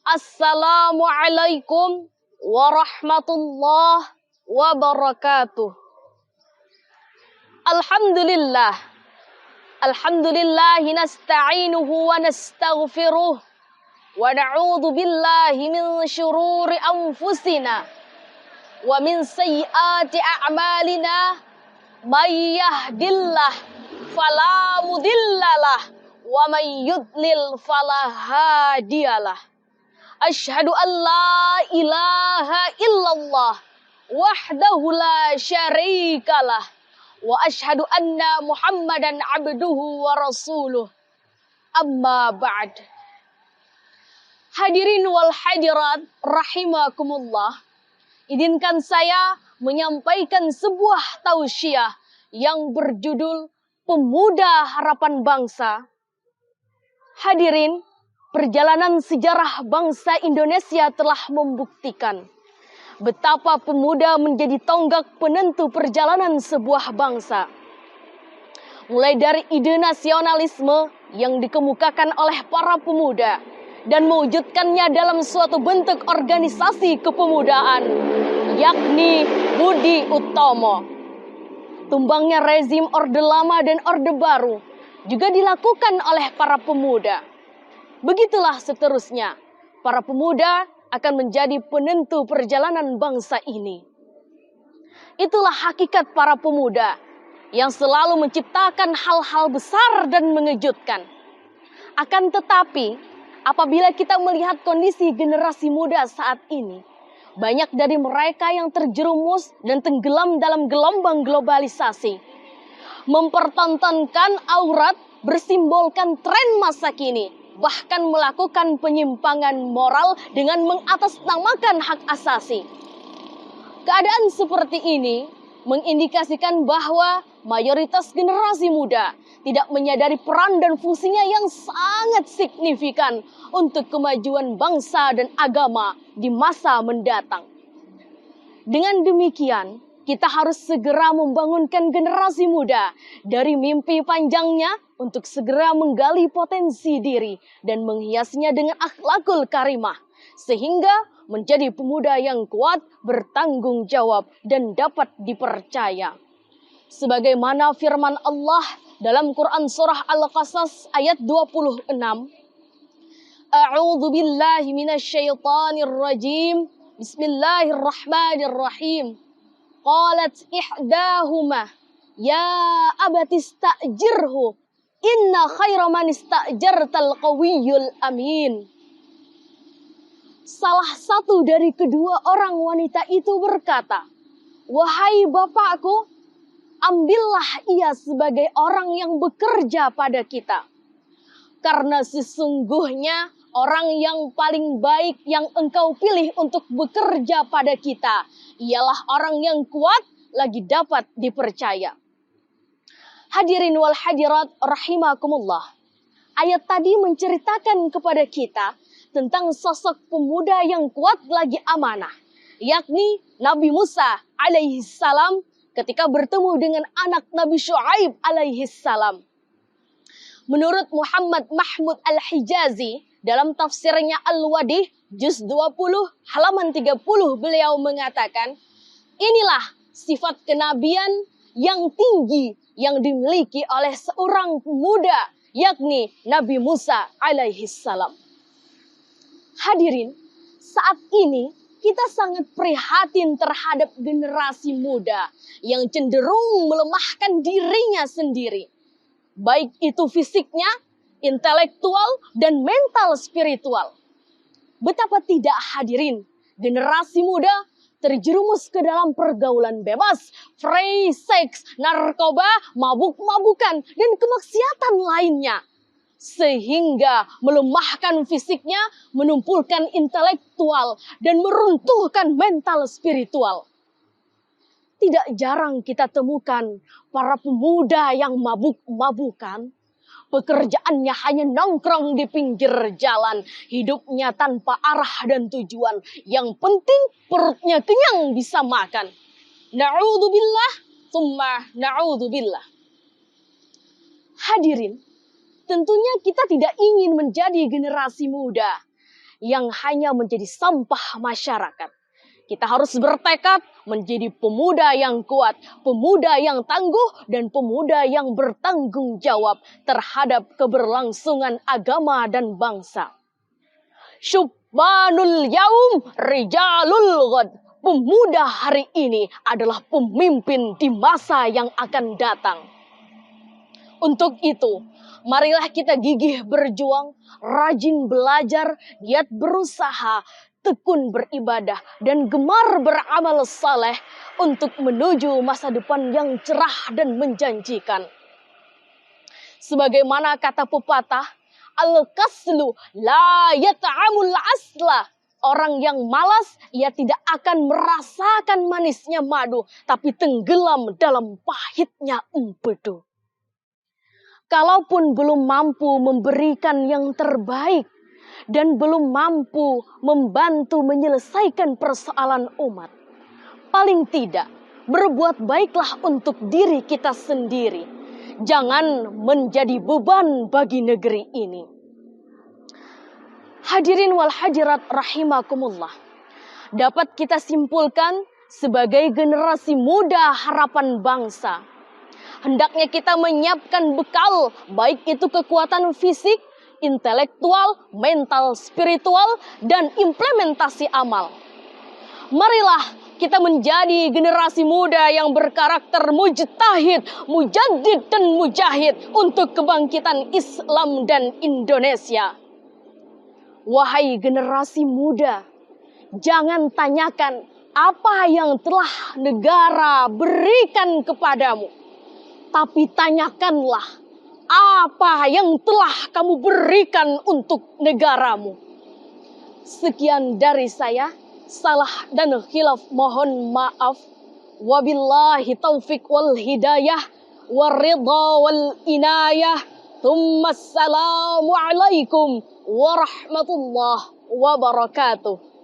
Assalamualaikum warahmatullahi wabarakatuh. Alhamdulillah. Alhamdulillahi nasta'inuhu wa nastaghfiruh. Wa na'udzu billahi min syururi anfusina wa min sayyiati a'malina. May yahdillah fala mudhillalah wa may yudlil fala hadiyalah. Asyhadu an la ilaha illallah wahdahu la syarikalah wa asyhadu anna Muhammadan abduhu wa rasuluh. Amma ba'd. Hadirin wal hadirat rahimakumullah. Izinkan saya menyampaikan sebuah tausiah yang berjudul Pemuda Harapan Bangsa. Hadirin, perjalanan sejarah bangsa Indonesia telah membuktikan betapa pemuda menjadi tonggak penentu perjalanan sebuah bangsa. Mulai dari ide nasionalisme yang dikemukakan oleh para pemuda dan mewujudkannya dalam suatu bentuk organisasi kepemudaan, yakni Budi Utomo. Tumbangnya rezim Orde Lama dan Orde Baru juga dilakukan oleh para pemuda. Begitulah seterusnya, para pemuda akan menjadi penentu perjalanan bangsa ini. Itulah hakikat para pemuda yang selalu menciptakan hal-hal besar dan mengejutkan. Akan tetapi, apabila kita melihat kondisi generasi muda saat ini, banyak dari mereka yang terjerumus dan tenggelam dalam gelombang globalisasi. Mempertontonkan aurat bersimbolkan tren masa kini, bahkan melakukan penyimpangan moral dengan mengatasnamakan hak asasi. Keadaan seperti ini mengindikasikan bahwa mayoritas generasi muda tidak menyadari peran dan fungsinya yang sangat signifikan untuk kemajuan bangsa dan agama di masa mendatang. Dengan demikian, kita harus segera membangunkan generasi muda dari mimpi panjangnya untuk segera menggali potensi diri dan menghiasnya dengan akhlakul karimah, sehingga menjadi pemuda yang kuat, bertanggung jawab, dan dapat dipercaya. Sebagaimana firman Allah dalam Quran Surah Al-Qasas ayat 26. A'udzu billahi minasyaitonir rajim. Bismillahirrahmanirrahim. Qalat ihdahuma ya abati istajirhu inna khaira man istajartal qawiyyul amin. Salah satu dari kedua orang wanita itu berkata, "Wahai bapakku, ambillah ia sebagai orang yang bekerja pada kita. Karena sesungguhnya orang yang paling baik yang engkau pilih untuk bekerja pada kita ialah orang yang kuat lagi dapat dipercaya." Hadirin wal hadirat rahimakumullah. Ayat tadi menceritakan kepada kita tentang sosok pemuda yang kuat lagi amanah, yakni Nabi Musa alaihi salam ketika bertemu dengan anak Nabi Syuaib alaihi salam. Menurut Muhammad Mahmud Al-Hijazi dalam tafsirnya Al-Wadih juz 20 halaman 30 beliau mengatakan, inilah sifat kenabian yang tinggi yang dimiliki oleh seorang pemuda, yakni Nabi Musa alaihi salam. Hadirin, saat ini kita sangat prihatin terhadap generasi muda yang cenderung melemahkan dirinya sendiri. Baik itu fisiknya, intelektual, dan mental spiritual. Betapa tidak hadirin, generasi muda terjerumus ke dalam pergaulan bebas, free sex, narkoba, mabuk-mabukan, dan kemaksiatan lainnya. Sehingga melemahkan fisiknya, menumpulkan intelektual, dan meruntuhkan mental spiritual. Tidak jarang kita temukan para pemuda yang mabuk-mabukan. Pekerjaannya hanya nongkrong di pinggir jalan. Hidupnya tanpa arah dan tujuan. Yang penting perutnya kenyang bisa makan. Na'udzubillah, tsumma na'udzubillah. Hadirin, tentunya kita tidak ingin menjadi generasi muda yang hanya menjadi sampah masyarakat. Kita harus bertekad menjadi pemuda yang kuat, pemuda yang tangguh, dan pemuda yang bertanggung jawab terhadap keberlangsungan agama dan bangsa. Syubbanul yaum rijalul ghad. Pemuda hari ini adalah pemimpin di masa yang akan datang. Untuk itu, marilah kita gigih berjuang, rajin belajar, giat berusaha, tekun beribadah, dan gemar beramal saleh untuk menuju masa depan yang cerah dan menjanjikan. Sebagaimana kata pepatah, al-kaslu la yata'amul asla. Orang yang malas, ia tidak akan merasakan manisnya madu, tapi tenggelam dalam pahitnya empedu. Kalaupun belum mampu memberikan yang terbaik, dan belum mampu membantu menyelesaikan persoalan umat, paling tidak berbuat baiklah untuk diri kita sendiri. Jangan menjadi beban bagi negeri ini. Hadirin wal hadirat rahimakumullah. Dapat kita simpulkan sebagai generasi muda harapan bangsa, hendaknya kita menyiapkan bekal, baik itu kekuatan fisik, intelektual, mental, spiritual, dan implementasi amal. Marilah kita menjadi generasi muda yang berkarakter mujtahid, mujaddid, dan mujahid untuk kebangkitan Islam dan Indonesia. Wahai generasi muda, jangan tanyakan apa yang telah negara berikan kepadamu, tapi tanyakanlah apa yang telah kamu berikan untuk negaramu. Sekian dari saya, salah dan khilaf mohon maaf. Wabillahi taufiq wal hidayah, waridha wal inayah. Assalamualaikum warahmatullahi wabarakatuh.